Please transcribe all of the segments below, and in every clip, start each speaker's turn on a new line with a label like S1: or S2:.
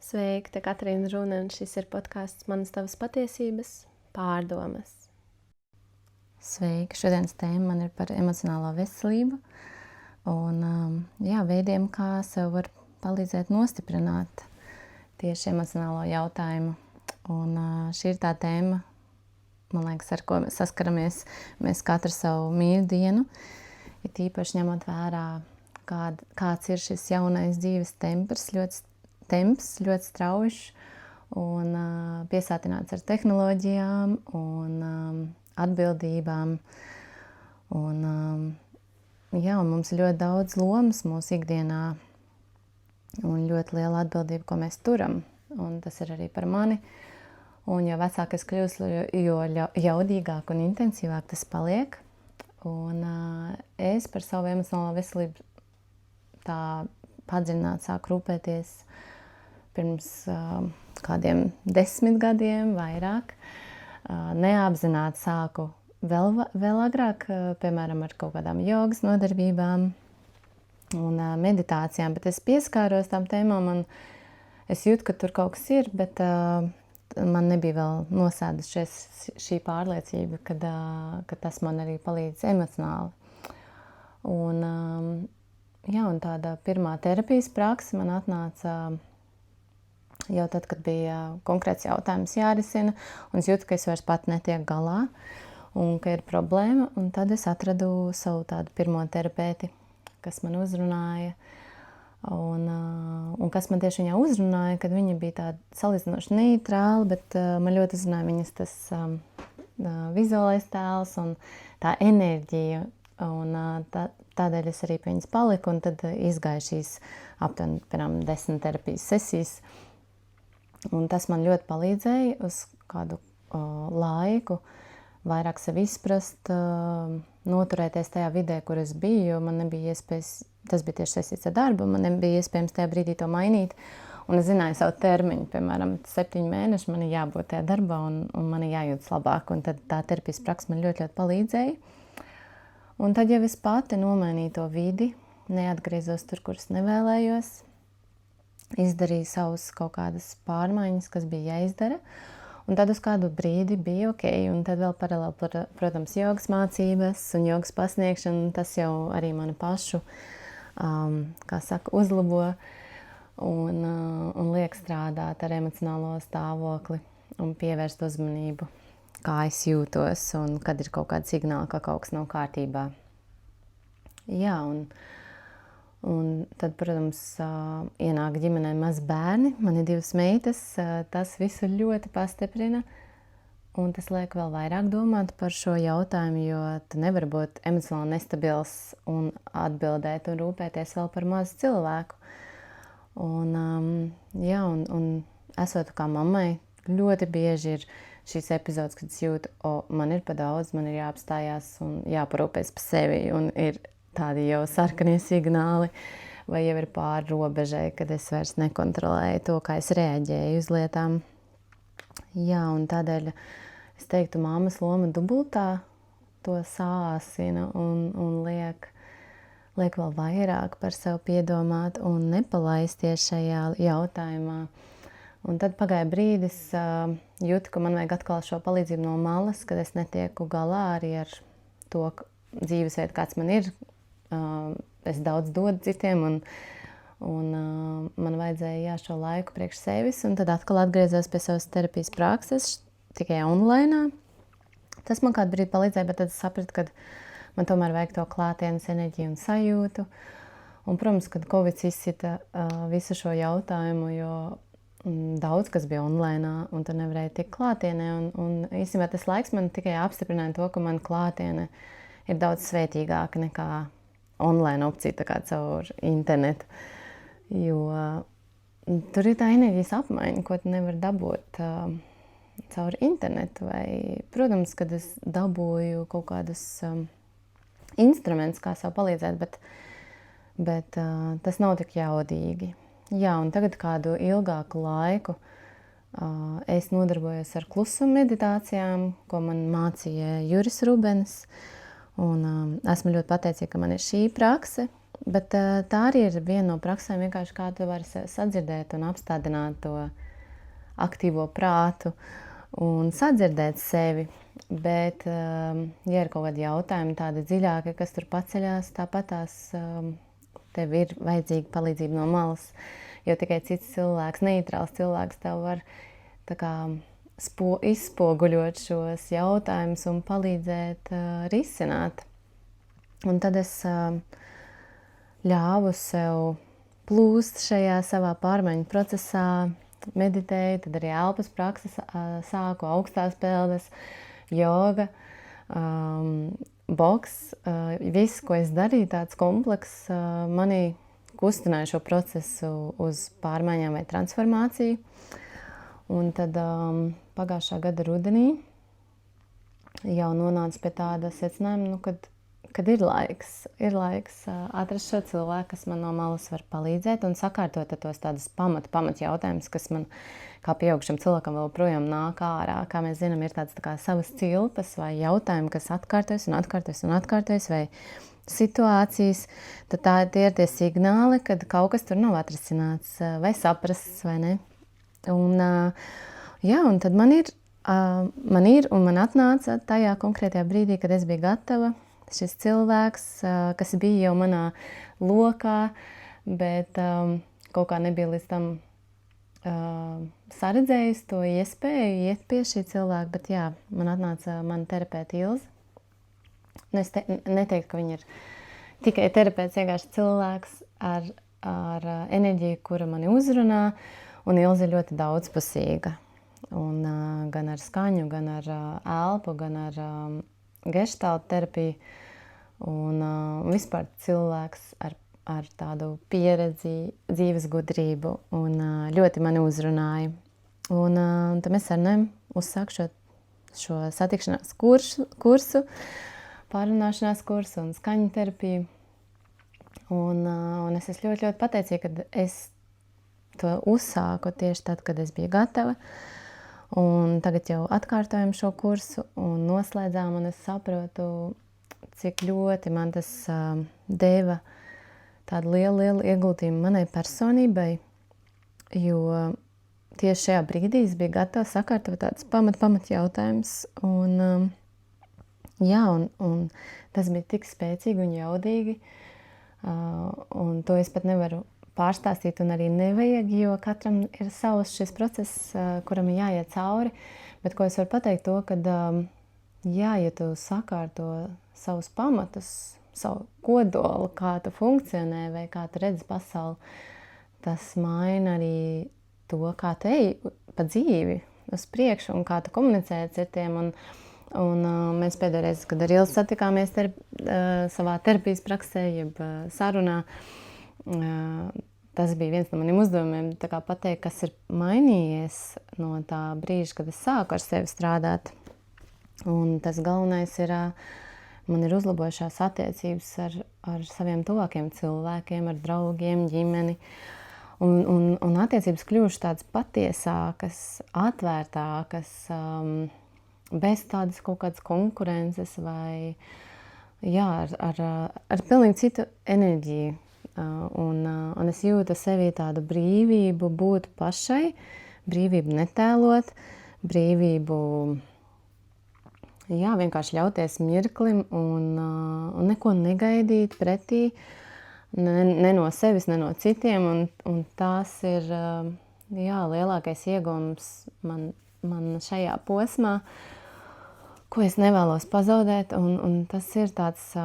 S1: Sveiki, te Katrīna Runa, un šis ir podkāsts Manas tavas patiesības pārdomas.
S2: Sveiki, šodienas tēma man ir par emocionālo veselību un veidiem, kā sev var palīdzēt nostiprināt tieši emocionālo jautājumu. Un šī ir tā tēma, man liekas, ar ko mēs saskaramies mēs katru savu mīļu dienu, ir tīpaši ņemot vērā, kāds ir šis jaunais dzīves temps, ļoti straujš un piesātināts ar tehnoloģijām un atbildībām. Un mums ir ļoti daudz lomas mūsu ikdienā un ļoti liela atbildība, ko mēs turam. Un tas ir arī par mani. Un jo vecāk es kļūstu, jo jaudīgāk un intensīvāk tas paliek. Un es par savu emocionālo veselību tā padziļināt sāku rūpēties pirms kādiem 10 gadiem vairāk. Neapzināti sāku vēl agrāk, piemēram, ar kaut kādām jogas nodarbībām un meditācijām, bet es pieskāros tām tēmām un es jūtu, ka tur kaut kas ir, bet man nebija vēl nosēdušies šī pārliecība, ka tas man arī palīdz emocionāli. Un tāda pirmā terapijas praksa man atnāca jau tad, kad bija konkrēts jautājums jārisina, un es jūtu, ka es vairs pat netiek galā, un ka ir problēma, un tad es atradu savu tādu pirmo terapeiti, kas man uzrunāja, un kas man tieši viņā uzrunāja, kad viņa bija tāda salīdzinoši neitrāla, bet man ļoti uzrunāja viņas tas vizuālais tēls un tā enerģija, un tādēļ es arī pie viņas paliku, un tad izgāju šīs aptuveni, piemēram, 10 terapijas sesijas. Un tas man ļoti palīdzēja uz kādu laiku vairāk sevi izprast, noturēties tajā vidē, kur es biju, jo man nebija iespējas, tas bija tieši saistīts ar darbu, man nebija iespējams tajā brīdī to mainīt. Un es zināju savu termiņu, piemēram, 7 mēneši man ir jābūt tajā darbā un man ir jājūtas labāk. Un tad tā terapijas praksa man ļoti, ļoti palīdzēja. Un tad jau es pati nomainīju to vidi, neatgriezos tur, kur es nevēlējos. Izdarīju savus kaut kādas pārmaiņas, kas bija jāizdara. Un tad uz kādu brīdi bija ok. Un tad vēl paralēli, protams, jogas mācības un jogas pasniegšana. Tas jau arī mani pašu, uzlabo un liek strādāt ar emocionālo stāvokli un pievērst uzmanību, kā es jūtos un kad ir kaut kāda signāla, ka kaut kas nav kārtībā. Un tad, protams, ienāk ģimenē maz bērni, man ir 2 meitas, tas visu ļoti pastiprina, un tas liek vēl vairāk domāt par šo jautājumu, jo tu nevari būt emocionāli nestabils un atbildēt un rūpēties vēl par mazu cilvēku. Un esot kā mammai, ļoti bieži ir šīs epizodes, kad es jūtu, man ir pa daudz, man ir jāapstājās un jāparūpēs par sevi, un ir tādi jau sarkanie signāli, vai jau ir pāri robežai, kad es vairs nekontrolēju to, kā es reaģēju uz lietām. Un tādēļ es teiktu, mammas loma dubultā to sāsina un liek vēl vairāk par sevi piedomāt un nepalaisties šajā jautājumā. Un tad pagāja brīdis, jūtu, ka man vajag atkal šo palīdzību no malas, kad es netieku galā arī ar to dzīvesveidu, kāds man ir. Es daudz dodu citiem un man vajadzēja šo laiku priekš sevis, un tad atkal atgriezos pie savas terapijas prakses, tikai online. Tas man kādu brīdi palīdzēja, bet tad es sapratu, ka man tomēr vajag to klātienes enerģiju un sajūtu. Un, protams, kad Covid izsita visu šo jautājumu, jo daudz kas bija online, un tu nevarēji tikt klātienē. Un īstenībā tas laiks man tikai apstiprināja to, ka man klātiene ir daudz svētīgāka nekā online opcija, tā kā caur internetu. Jo tur ir tā enerģijas apmaiņa, ko tu nevari dabūt caur internetu. Vai, protams, kad es dabūju kaut kādus instrumentus, kā sev palīdzēt, bet tas nav tik jaudīgi. Un tagad kādu ilgāku laiku es nodarbojos ar klusuma meditācijām, ko man mācīja Juris Rubens. Un esmu ļoti pateicīga, ka man ir šī prakse, Bet tā arī ir viena no praksēm, vienkārši kā tu vari sadzirdēt un apstādināt to aktīvo prātu un sadzirdēt sevi. Bet, ja ir kaut kādi jautājumi tādi dziļāki, kas tur paceļās, tāpat tev ir vajadzīga palīdzība no malas, jo tikai cits cilvēks, neitrāls cilvēks tev var tā kā izspoguļot šos jautājumus un palīdzēt risināt. Un tad es ļāvu sev plūst šajā savā pārmaiņu procesā, meditēju, tad arī elpas prakses sāku, augstās peldes, joga, boks, viss, ko es darīju, tāds komplekss, manī kustināja šo procesu uz pārmaiņām vai transformāciju. Un tad pagājušā gada rudenī jau nonāca pie tāda secinājuma, kad ir laiks atrast šo cilvēku, kas man no malas var palīdzēt un sakārtot tos tādus pamat jautājumus, kas man kā pieaugušam cilvēkam vēl projām nāk ārā. Kā mēs zinām, ir tāds tā kā savas cilpas vai jautājumi, kas atkārtojas, vai situācijas. Tad tie ir tie signāli, kad kaut kas tur nav atrisināts vai saprasts, vai ne. Un tad man atnāca tajā konkrētajā brīdī, kad es biju gatava, šis cilvēks, kas bija jau manā lokā, bet kaut kā nebija līdz tam saredzējusi to iespēju iet pie šī cilvēka, bet jā, man atnāca mana terapeita Ilze. Es neteiktu, ka viņa ir tikai terapeits, vienkārši cilvēks ar enerģiju, kura mani uzrunā, un Ilze ir ļoti daudzpusīga. Un gan ar skaņu, gan ar elpu, gan ar geštalta terapiju, un vispār cilvēks ar tādu pieredzi, dzīves gudrību, un ļoti mani uzrunāja. Un tad mēs sarunājam uzsākt šo satikšanās kursu, pārrunāšanās kursu un skaņu terapiju. Un es esmu ļoti pateicīga, kad es to uzsāku tieši tad, kad es biju gatava. Un tagad jau atkārtojam šo kursu un noslēdzām, un es saprotu, cik ļoti man tas deva tādu lielu ieguldījumu manai personībai, jo tieši šajā brīdī es biju gatava sakārtot tādus pamat jautājumus. Un tas bija tik spēcīgi un jaudīgi, un to es pat nevaru pārstāstīt un arī nevajag, jo katram ir savs šis process, kuram ir jāiet cauri. Bet ko es varu pateikt to, kad ja tu sakārto savus pamatus, savu kodolu, kā tu funkcionē vai kā tu redzi pasauli, tas maina arī to, kā tu ej pa dzīvi uz priekšu un kā tu komunicē ar citiem. Un mēs pēdējais, kad ar Ilzi satikāmies savā terapijas praksē, jeb sarunā, tas bija viens no maniem uzdevumiem, tā kā pateikt, kas ir mainījies no tā brīža, kad es sāku ar sevi strādāt. Un tas galvenais ir, man ir uzlabojušās attiecības ar saviem tuvākiem cilvēkiem, ar draugiem, ģimeni. Un attiecības kļuvušas tādas patiesākas, atvērtākas, bez tādas kaut kādas konkurences vai ar pilnīgi citu enerģiju. Un es jūtu sevī tādu brīvību būt pašai, brīvību netēlot, brīvību vienkārši ļauties mirklim un neko negaidīt pretī, ne no sevis, ne no citiem. Un tās ir lielākais iegūms man šajā posmā, ko es nevēlos pazaudēt. Un tas ir tāds...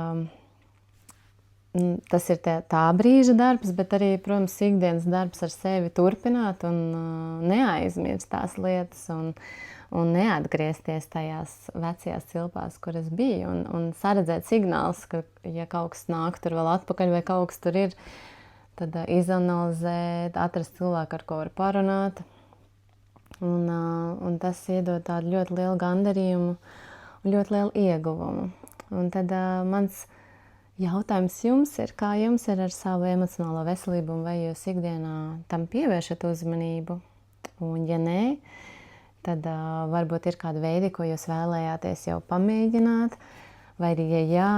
S2: Tas ir tā brīža darbs, bet arī, protams, ikdienas darbs ar sevi turpināt un neaizmirst tās lietas un neatgriezties tajās vecajās cilpās, kur es biju, un saredzēt signālus, ka, ja kaut kas nāk tur vēl atpakaļ vai kaut kas tur ir, tad izanalizēt, atrast cilvēku, ar ko var parunāt. Un tas iedod tādu ļoti lielu gandarījumu un ļoti lielu ieguvumu. Un tad mans jautājums jums ir, kā jums ir ar savu emocionālo veselību un vai jūs ikdienā tam pievēršat uzmanību? Un ja nē, tad varbūt ir kādi veidi, ko jūs vēlējāties jau pamēģināt, vai arī ja jā,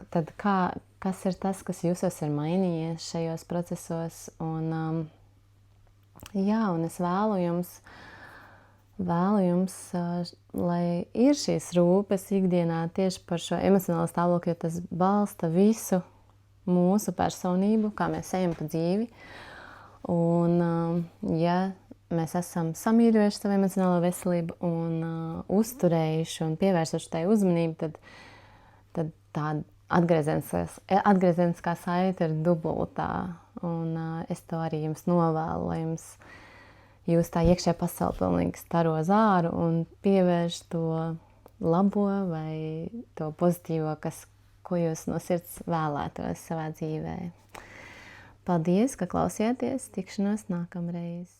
S2: tad kā kas ir tas, kas jūsos ir mainījies šajos procesos. Un es vēlu jums, lai ir šīs rūpes ikdienā tieši par šo emocionālo stāvokli, jo tas balsta visu mūsu personību, kā mēs ejam pa dzīvi. Un, ja mēs esam samīļojuši savu emocionālo veselību un uzturējuši un pievērsuši tai uzmanību, tad tā atgriezeniskā saite ir dubultā. Un es to arī jums novēlu, lai jūs tā iekšējā pasaule pilnīgi staro zāru un pievērš to labo vai to pozitīvo, ko jūs no sirds vēlētos savā dzīvē. Paldies, ka klausījāties. Tikšanos nākamreiz.